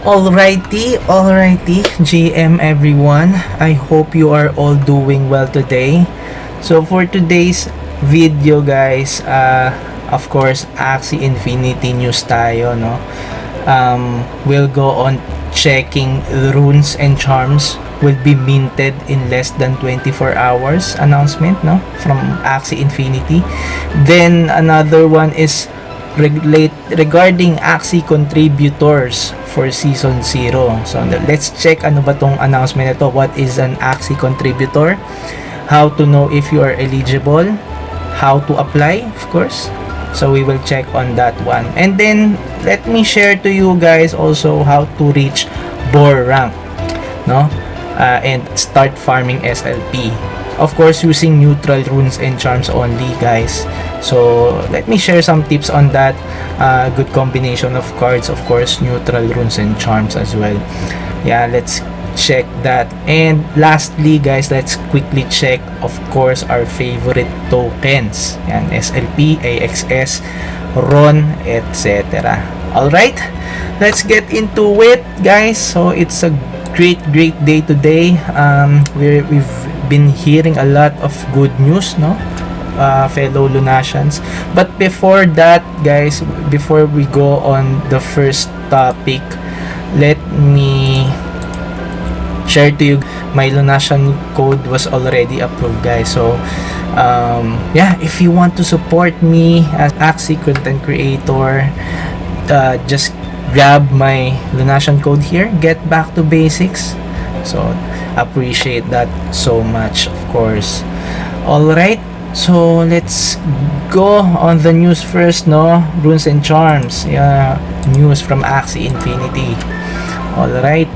Alrighty, GM everyone. I hope you are all doing well today. So for today's video guys, of course, Axie Infinity news tayo, no? We'll go on checking runes and charms will be minted in less than 24 hours announcement, no? From Axie Infinity. Then another one is regarding Axi Contributors for Season 0. So, let's check ano ba tong announcement ito. What is an Axi Contributor? How to know if you are eligible? How to apply, of course. So, we will check on that one. And then, let me share to you guys also how to reach Boar rank, no? And start farming SLP. Of course, using neutral runes and charms only, guys. So, let me share some tips on that. Good combination of cards, of course, neutral runes and charms as well. Yeah, let's check that. And lastly, guys, let's quickly check, of course, our favorite tokens. Yan, SLP, AXS, RON, etc. Alright, let's get into it, guys. So, it's a great day today. We've been hearing a lot of good news, no? Fellow Lunatians. But before that, guys, before we go on the first topic, let me share to you my Lunatian code was already approved, guys. So yeah, if you want to support me as Axi content creator, just grab my Lunatian code here, get back to basics. So appreciate that so much, of course. All right, so let's go on the news first, no? Runes and charms. Yeah, news from Axie Infinity. All right.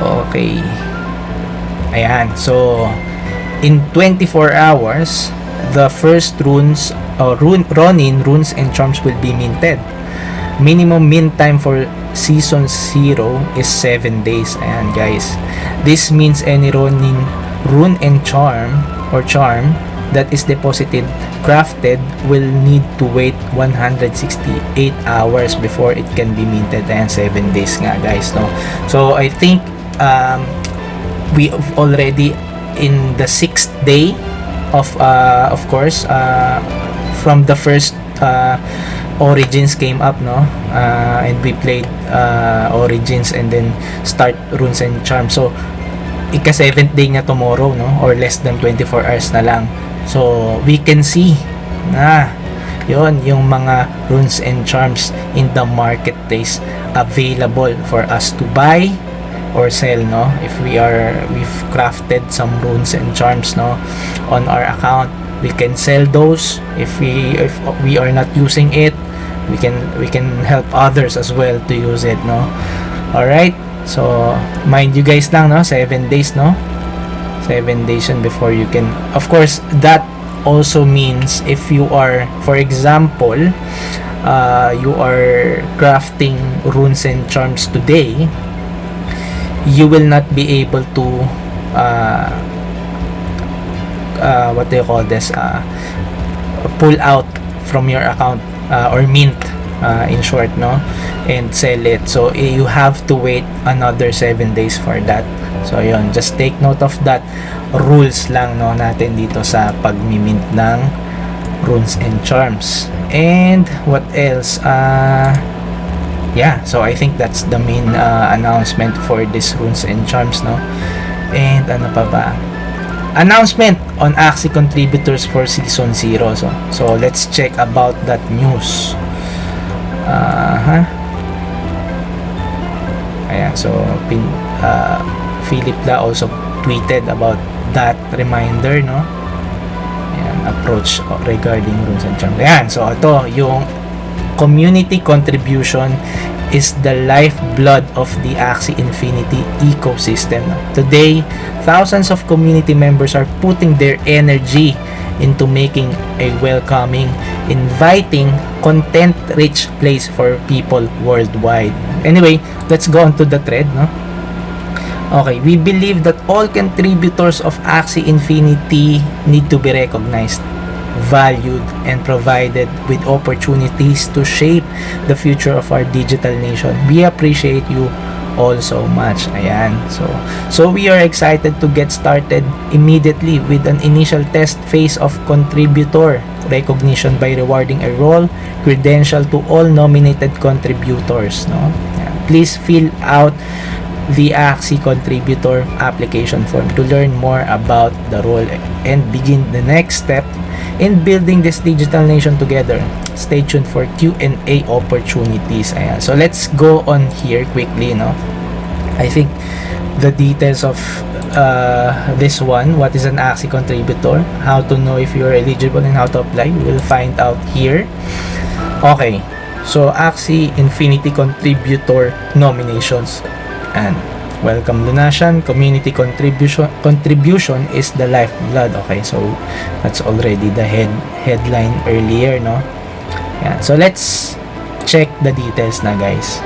Okay. Ayan. So in 24 hours, the first runes Ronin runes and charms will be minted. Minimum mint time for Season 0 is 7 days. Ayan, guys. This means any Ronin rune and charm that is deposited, crafted, will need to wait 168 hours before it can be minted. And 7 days nga, guys, no? So I think we already in the 6th day of course, from the first Origins came up, no? And we played Origins and then start runes and charms. So ika 7th day niya tomorrow, no? Or less than 24 hours na lang. So we can see na yon yung mga runes and charms in the marketplace available for us to buy or sell, no? If we've crafted some runes and charms, no, on our account, we can sell those. If we are not using it, we can help others as well to use it, no? All right. So mind you guys lang, no, 7 days, no? 7 days and before you can, of course, that also means if you are, for example, you are crafting runes and charms today, you will not be able to what do you call this, pull out from your account, or mint, in short, no, and sell it. So you have to wait another 7 days for that. So yun, just take note of that rules lang, no, natin dito sa pagmimint ng runes and charms. And what else? Yeah, so I think that's the main announcement for this runes and charms, no? And ano pa ba? Announcement on Axi Contributors for Season 0. So let's check about that news. Ayan, so Philip La also tweeted about that reminder, no? Ayan, approach regarding runes and charms. Ayan, so ito yung community contribution is the lifeblood of the Axie Infinity ecosystem. Today, thousands of community members are putting their energy into making a welcoming, inviting, content-rich place for people worldwide. Anyway, let's go on to the thread, no? Okay, we believe that all contributors of Axie Infinity need to be recognized, valued, and provided with opportunities to shape the future of our digital nation. We appreciate you all so much. Ayan. So we are excited to get started immediately with an initial test phase of contributor recognition by rewarding a role credential to all nominated contributors, no? Ayan. Please fill out the Axi Contributor Application form to learn more about the role and begin the next step in building this digital nation together. Stay tuned for Q&A opportunities. Ayan. So let's go on here quickly, no? I think the details of this one, what is an Axi contributor, how to know if you are eligible and how to apply, we will find out here. Okay, so Axi Infinity Contributor Nominations, and welcome donation, community contribution is the lifeblood. Okay, so that's already the headline earlier, no? Yeah, so let's check the details na, guys.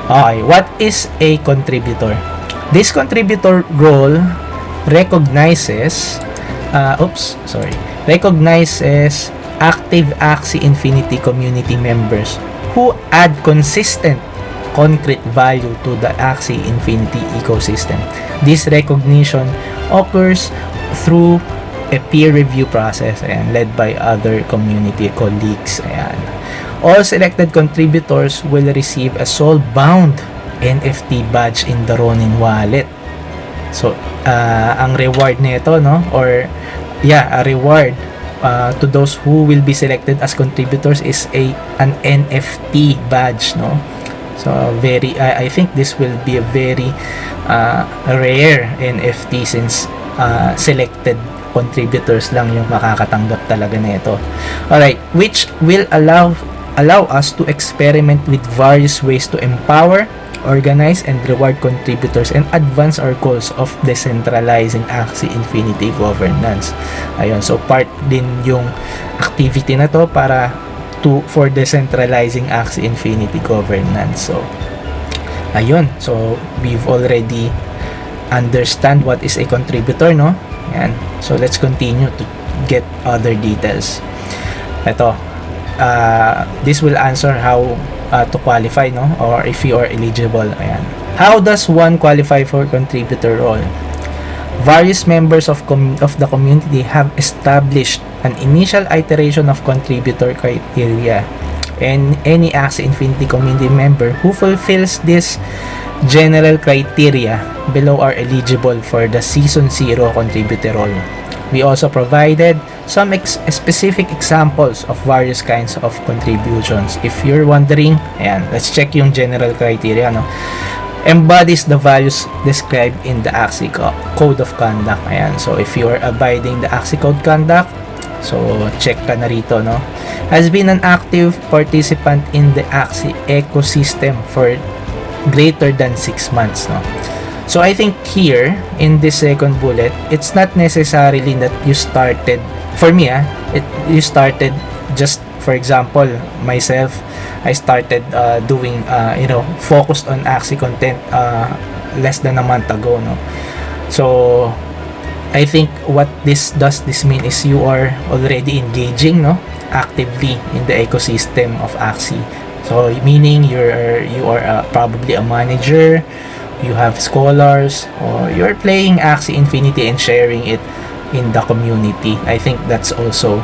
Okay, what is a contributor? This contributor role recognizes active Axie Infinity community members who add consistent concrete value to the Axie Infinity ecosystem. This recognition occurs through a peer review process and led by other community colleagues. Ayan. All selected contributors will receive a soul-bound NFT badge in the Ronin wallet. So, ang reward nito, no? Or, a reward to those who will be selected as contributors is an NFT badge, no? So, I think this will be a very rare NFT since selected contributors lang yung makakatanggap talaga nito. Alright, which will allow us to experiment with various ways to empower, organize, and reward contributors and advance our goals of decentralizing Axie Infinity governance. Ayun, so part din yung activity na to for decentralizing Axie Infinity governance. So, ayun. So, we've already understand what is a contributor, no? Yan. So, let's continue to get other details. Ito. This will answer how to qualify, no? Or if you are eligible. Ayan. How does one qualify for contributor role? Various members of the community have established an initial iteration of contributor criteria, and any Axie Infinity community member who fulfills this general criteria below are eligible for the Season 0 contributor role. We also provided some specific examples of various kinds of contributions. If you're wondering, ayan, let's check yung general criteria, no? Embodies the values described in the Axie Code of Conduct. Ayan, so if you are abiding the Axie Code Conduct, so check ka na rito, no? Has been an active participant in the Axie ecosystem for greater than 6 months, no? So I think here in this second bullet, it's not necessarily that you started, for me, you started just, for example, myself, I started doing focused on Axie content less than a month ago, no? So I think what this mean is you are already engaging, no, actively in the ecosystem of Axie. So meaning you are probably a manager, you have scholars, or you're playing Axie Infinity and sharing it in the community. I think that's also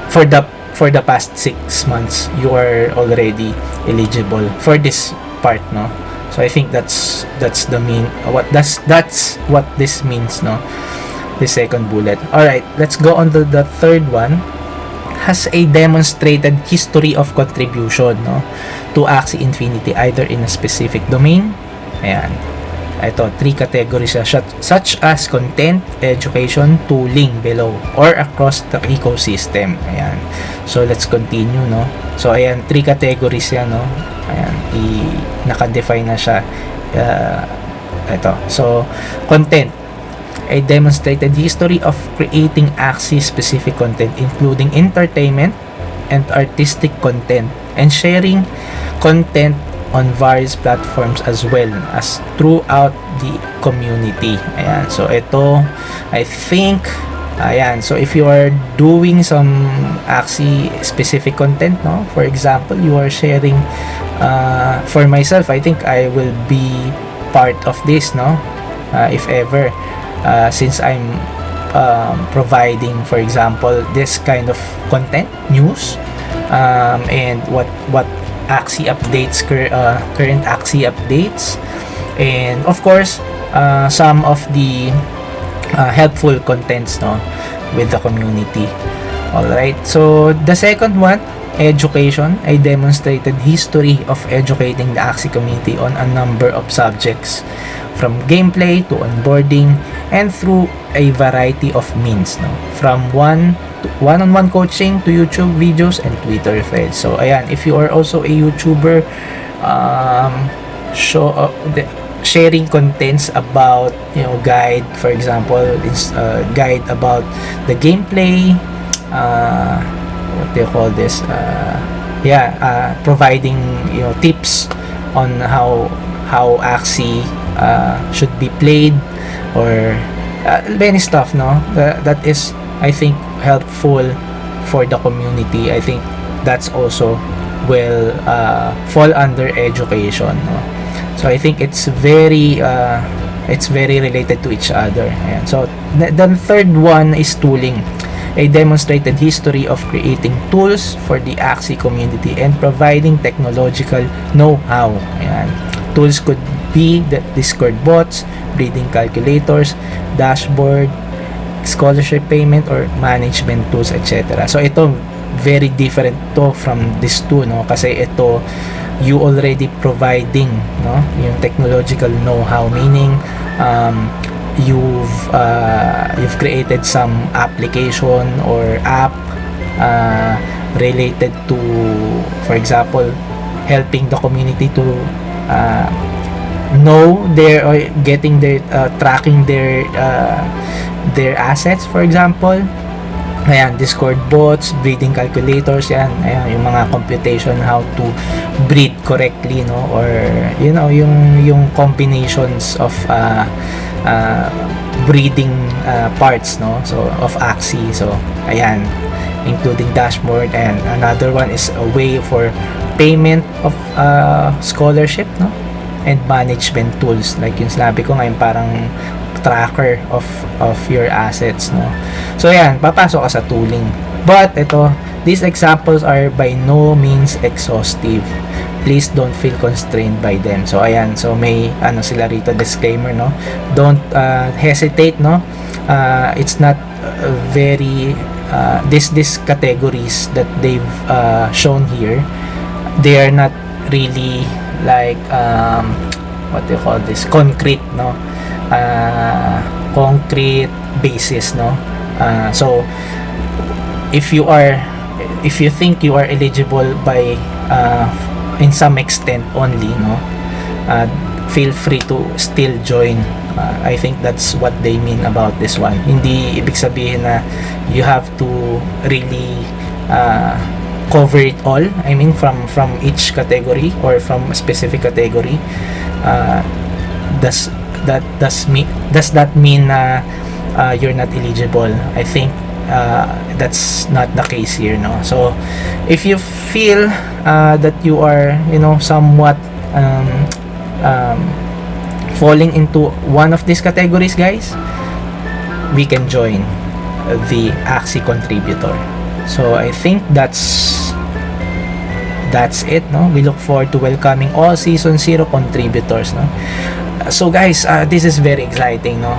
for the past 6 months you are already eligible for this part, no? So I think that's what this means, no? The second bullet. All right, let's go on to the third one. Has a demonstrated history of contribution, no, to Axie Infinity either in a specific domain. Ayan. Ito, 3 categories such as content, education, tooling below, or across the ecosystem. Ayan. So, let's continue, no? So, ayan, 3 categories yan, no? Ayan, naka-define na siya. Ito. So, content. A demonstrated history of creating Axie-specific content, including entertainment and artistic content, and sharing content on various platforms as well as throughout the community. Ayan. So, ito, I think Ayan, so if you are doing some Axie specific content, no, for example, you are sharing, for myself, I think I will be part of this, no, if ever, since I'm providing, for example, this kind of content, news, and what Axie updates, current Axie updates, and of course, some of the helpful contents, no, with the community. All right, so the second one, education. I demonstrated history of educating the Axie community on a number of subjects, from gameplay to onboarding, and through a variety of means, no, from one-on-one coaching to YouTube videos and Twitter threads. So ayan, if you are also a YouTuber, sharing contents about, you know, guide, for example, is guide about the gameplay, what do you call this, providing, you know, tips on how Axie should be played, or many stuff, no, that is, I think, helpful for the community. I think that's also will fall under education, no? So I think it's very related to each other. Ayan. So the third one is tooling. A demonstrated history of creating tools for the Axie community and providing technological know-how. Ayan. Tools could be the Discord bots, breeding calculators, dashboard, scholarship payment, or management tools, etc. So ito very different to from these two, no, kasi ito you already providing, no, yung technological know-how, meaning you've created some application or app related to, for example, helping the community to know their, or getting their tracking their assets, for example. Ayan, Discord bots, breeding calculators, yan, ayan, yung mga computation, how to breed correctly, no, or, you know, yung combinations of breeding parts, no, so of Axie. So ayan, including dashboard, and another one is a way for payment of scholarship, no, and management tools, like yung sinabi ko ngayon, parang tracker of your assets, no. So ayan, papasok ka sa tooling. But ito, these examples are by no means exhaustive. Please don't feel constrained by them. So ayan, so may ano sila rito, disclaimer, no. Don't hesitate, no. It's not very this categories that they've shown here, they are not really like what do you call this, concrete, no, concrete basis, no. So if you think you are eligible by in some extent only, no, feel free to still join. I think that's what they mean about this one. Hindi ibig sabihin na you have to really cover it all. I mean, from each category or from a specific category. Does that mean na you're not eligible? I think that's not the case here, no. So if you feel that you are, you know, somewhat falling into one of these categories, guys, we can join the Axi Contributor. So I think that's it, no. We look forward to welcoming all season 0 contributors, no. So guys, this is very exciting, no.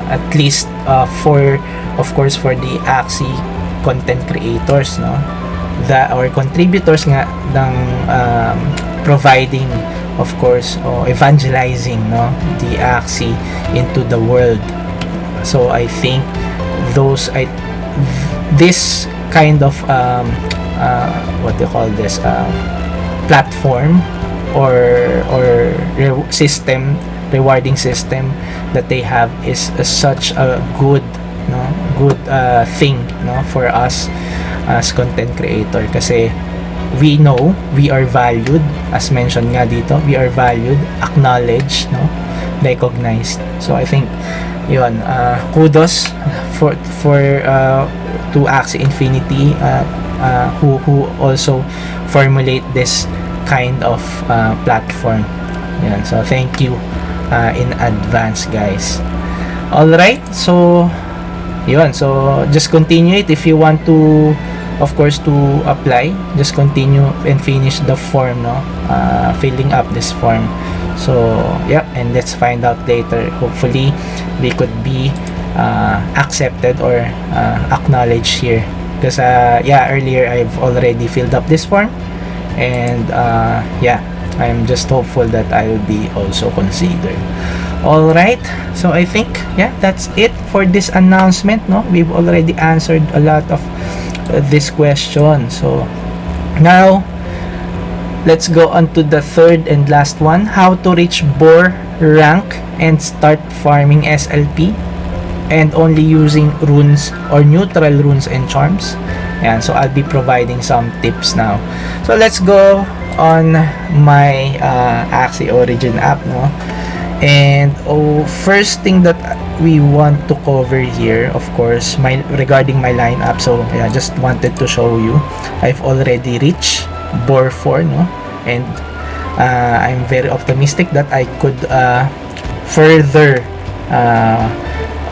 At least for, of course, for the Axi content creators, no, that or contributors nga ng providing, of course, evangelizing, no, the Axi into the world. So I think this kind of what do you call this, platform or system, rewarding system that they have is such a good thing, no, for us as content creator, kasi we know we are valued, as mentioned nga dito, we are valued, acknowledged, no, recognized. So I think yun, kudos to Axie Infinity, who also formulate this kind of platform. Yan, so thank you in advance, guys. All right, so yun, so just continue it if you want to, of course, to apply. Just continue and finish the form, no, filling up this form. So yeah, and let's find out later. Hopefully we could be accepted or acknowledged here, because yeah, earlier I've already filled up this form, and yeah, I'm just hopeful that I will be also considered. All right, so I think, yeah, that's it for this announcement, no. We've already answered a lot of this question. So now let's go on to the third and last one: how to reach Boar rank and start farming SLP and only using runes or neutral runes and charms. And so I'll be providing some tips now. So let's go on my Axie Origin app, no. And first thing that we want to cover here, of course, regarding my lineup. So yeah, just wanted to show you I've already reached Boar 4, no, and I'm very optimistic that I could further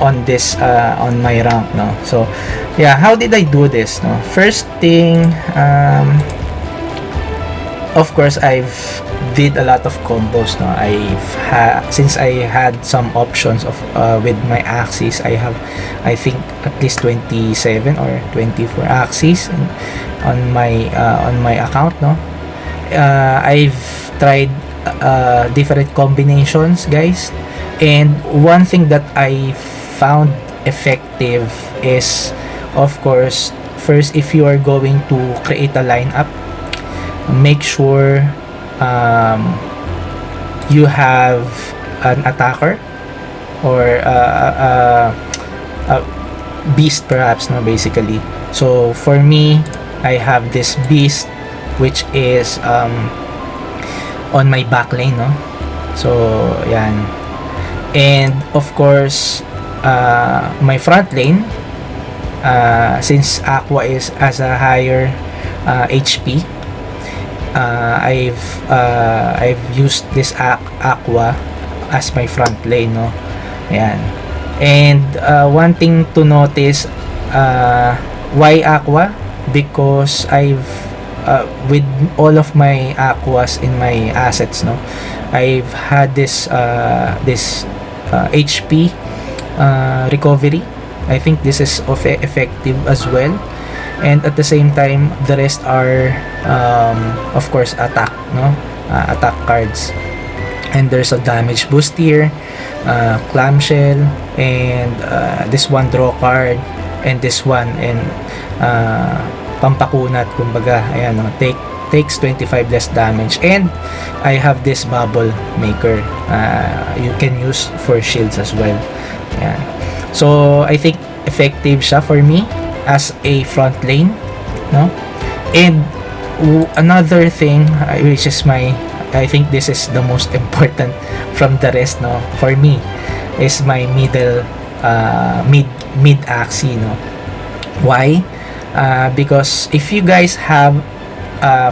on this on my rank, no. So yeah, how did I do this, no? First thing, of course, I've did a lot of combos, no. Since I had some options of with my Axies, I have, I think, at least 27 or 24 Axies on my account, no. I've tried different combinations, guys, and one thing that I found effective is, of course, first, if you are going to create a lineup, make sure you have an attacker or a beast, perhaps, no, basically. So for me, I have this beast which is on my back lane, no. So yan, and of course my front lane, since Aqua is as a higher HP, I've used this Aqua as my front lane, no. Ayan. And one thing to notice, why Aqua? Because I've with all of my Aquas in my assets, no, I've had this HP recovery. I think this is effective as well, and at the same time, the rest are of course attack, no, attack cards. And there's a damage boost here, clamshell, and this one draw card, and this one, and pampakunat, kumbaga. Ayan, no, takes 25 less damage, and I have this bubble maker, you can use for shields as well. Ayan. So I think effective siya for me as a front lane, no. And another thing, which is I think this is the most important from the rest, no, for me, is my middle mid Axie, no. Why? Because if you guys have a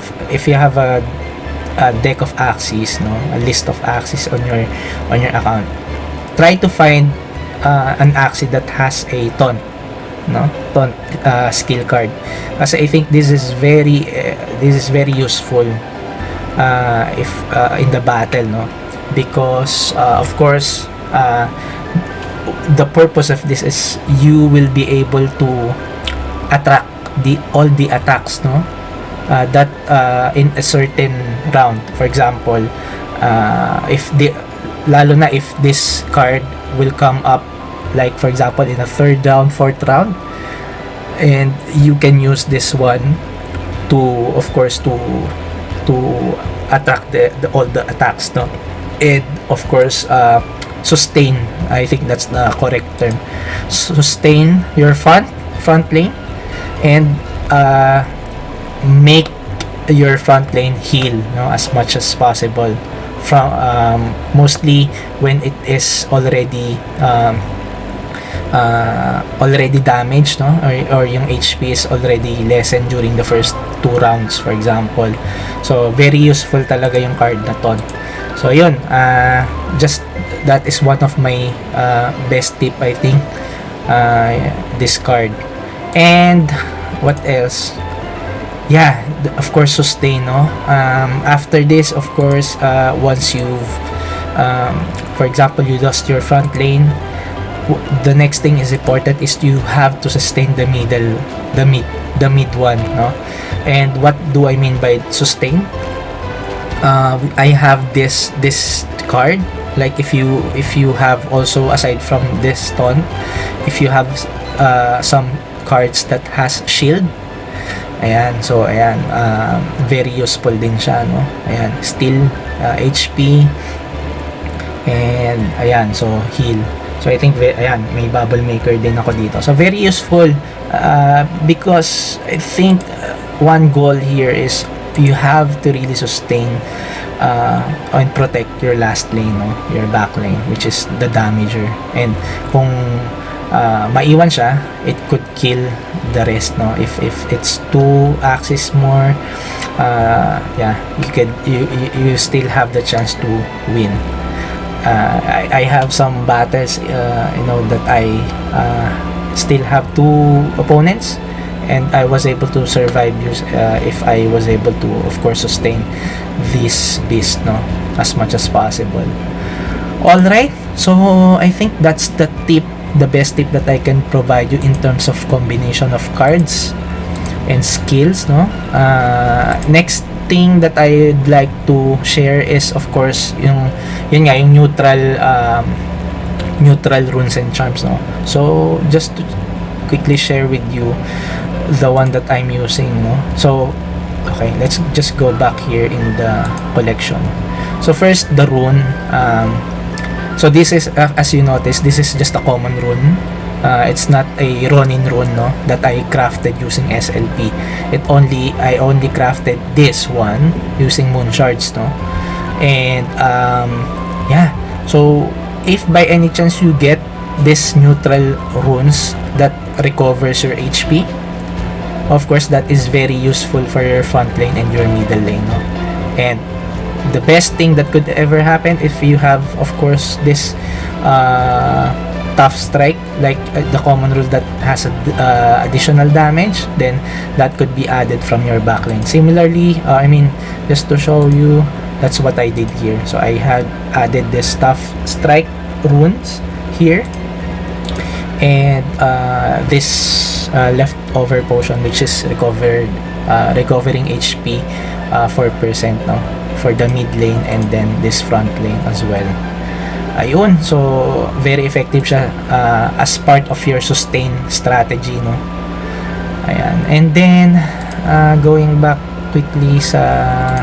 deck of Axies, no, a list of Axies on your account, try to find an Axie that has a taunt, no, taunt skill card, kasi I think this is very useful if in the battle, no, because of course the purpose of this is you will be able to attract all the attacks, no, that in a certain round. For example, lalo na if this card will come up, like for example in a third round, fourth round, and you can use this one to, of course, to attract all the attacks, no, and of course sustain. I think that's the correct term. Sustain your front lane, and make your front lane heal, no, as much as possible, from mostly when it is already already damaged, no, or yung HP is already lessened during the first 2 rounds, for example. So very useful talaga yung card na to. So yun, just that is one of my best tip, I think, this card. And what else? Yeah, of course, sustain, no? After this, of course, once you've for example, you lost your front lane, the next thing is important is you have to sustain the mid one, no? And what do I mean by sustain? I have this card. Like if you have also, aside from this taunt, if you have some cards that has shield, ayan, so ayan, very useful din siya, no? Ayan, still HP, and ayan, so heal. So I think ayan, may bubble maker din ako dito, so very useful, because I think one goal here is you have to really sustain and protect your last lane, no? Your back lane, which is the damager. And kung maiwan siya, it could kill the rest, no? If it's 2 axes more, yeah, you still have the chance to win. I have some battles, you know, that I still have 2 opponents, and I was able to survive if I was able to, of course, sustain this beast, no, as much as possible. Alright, so I think that's the best tip that I can provide you in terms of combination of cards and skills, no? Next thing that I'd like to share is, of course, yung neutral runes and charms, no? So just to quickly share with you the one that I'm using, no? So okay, let's just go back here in the collection. So first, the rune. So this is, as you notice, this is just a common rune. It's not a Ronin rune, no, that I crafted using SLP. I only crafted this one using moon shards, no. And yeah, so if by any chance you get this neutral runes that recovers your HP, of course that is very useful for your front lane and your middle lane, no? And the best thing that could ever happen if you have, of course, this tough strike, like the common rule that has additional damage, then that could be added from your backline. Similarly, I mean, just to show you, that's what I did here. So I had added this tough strike runes here, and this leftover potion, which is recovering HP 4% now for the mid lane, and then this front lane as well. Ayun, so very effective siya as part of your sustain strategy, no? Ayan, and then going back quickly sa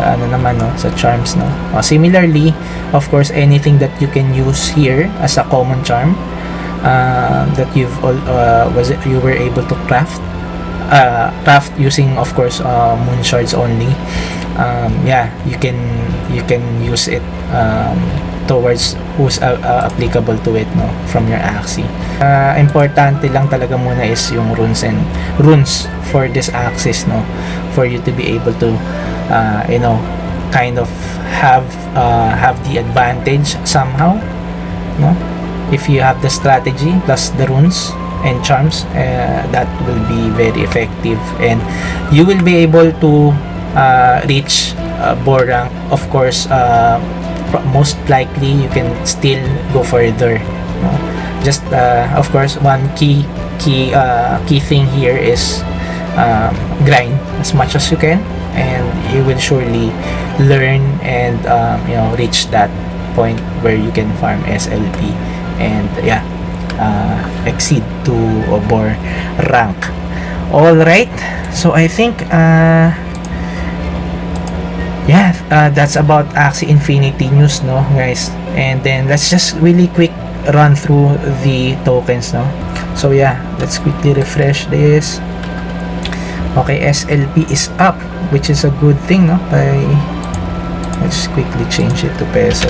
ano naman, no, sa charms, no. Similarly, of course, anything that you can use here as a common charm that you were able to craft using, of course, moon shards only. Yeah, you can use it towards who's applicable to it, no, from your Axie. Importante lang talaga muna is yung runes for this axis, no, for you to be able to you know, kind of have the advantage somehow, no. If you have the strategy plus the runes and charms, that will be very effective, and you will be able to reach Boar rank. Of course, most likely you can still go further, no? Just of course, one key thing here is grind as much as you can, and you will surely learn and you know, reach that point where you can farm SLP and yeah, exceed to Boar rank. All right, so I think yeah, that's about Axie Infinity news, no, guys. And then let's just really quick run through the tokens, no. So yeah, let's quickly refresh this. Okay, SLP is up, which is a good thing, no. Let's quickly change it to peso.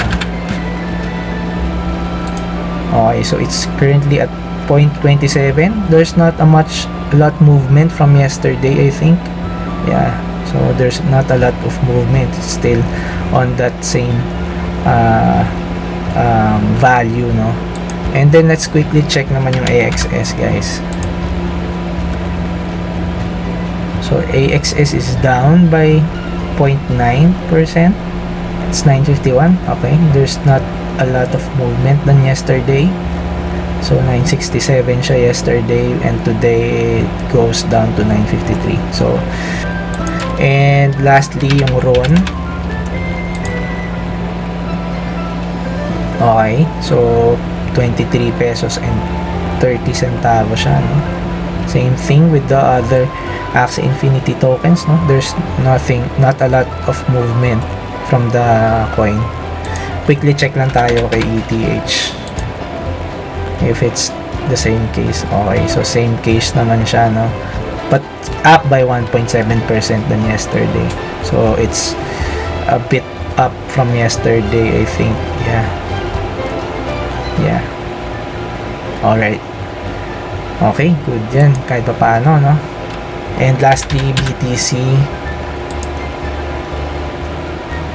Okay, so it's currently at 0.27. There's not a lot movement from yesterday, I think. Yeah, so there's not a lot of movement. It's still on that same value, no? And then let's quickly check naman yung AXS, guys. So AXS is down by 0.9%. It's 951. Okay, there's not a lot of movement than yesterday. So 967 siya yesterday, and today it goes down to 953. So, and lastly yung RON. Okay, so 23 pesos and 30 centavos siya, no? Same thing with the other Axie Infinity tokens, no? There's not a lot of movement from the coin. Quickly check lang tayo kay ETH if it's the same case. Okay, so same case naman siya, no? But up by 1.7% than yesterday. So it's a bit up from yesterday, I think. Yeah. Alright. Okay, good yan. Kahit pa paano, no? And lastly, BTC.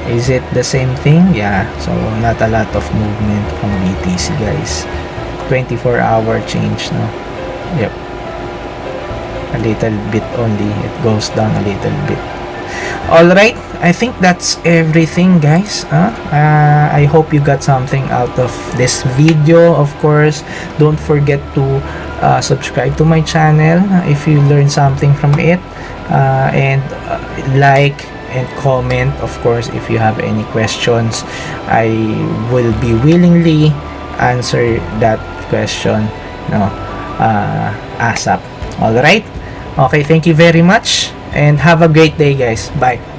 Is it the same thing? Yeah. So, not a lot of movement from BTC, guys. 24-hour change, no? Yep. A little bit only. It goes down a little bit. Alright. I think that's everything, guys. I hope you got something out of this video. Of course, don't forget to subscribe to my channel if you learned something from it, and like and comment, of course, if you have any questions. I will be willingly answer that question, no, ASAP. All right. Okay, thank you very much and have a great day, guys. Bye.